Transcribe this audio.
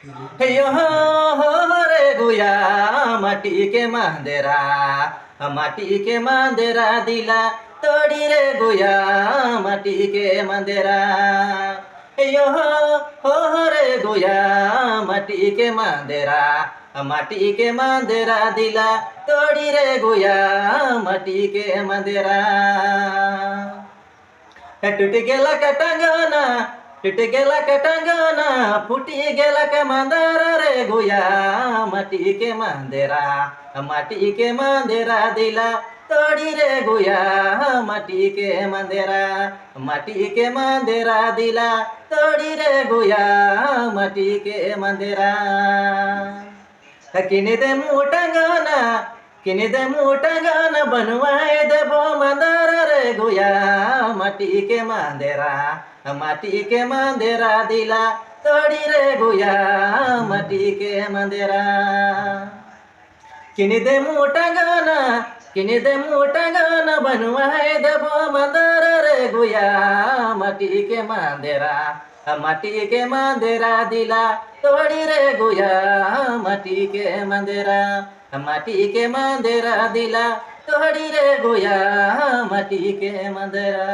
यो हो रे गुया माटी के मंदिरा, माटी के मंदिरा दिला तोड़ी रे गुया माटी के मंदिरा। यो हो रे गुया माटी के मंदिरा, माटी के मंदिरा दिला तोड़ी रे गुया माटी के मंदिरा। टूट गेला का टंगना, टूट गेला का टंगना, फूटी गेला का मंदिरा रे गुया माटी के मंदिरा, माटी के मंदिरा दिला तोड़ी रे गुया माटी के मंदिरा, माटी के मंदिरा दिला तोड़ी रे गुया माटी के मंदिरा। किने दे मुटंगना, किने दे मुटंगना बनवाए देबो मंदिरा रे गुया माटी के मंदिरा, माटी के मंदिरा दिला तोड़ी रे गुया माटी के मंदिरा। किने दे मुटंगना, किने दे मुटंगना बनवाए देबो मंदिरा रे गुया माटी के मंदिरा, माटी के मंदिरा दिला तोड़ी रे गुया माटी के मंदिरा, माटी के मंदिरा दिला तोड़ी रे गुया माटी के मंदिरा।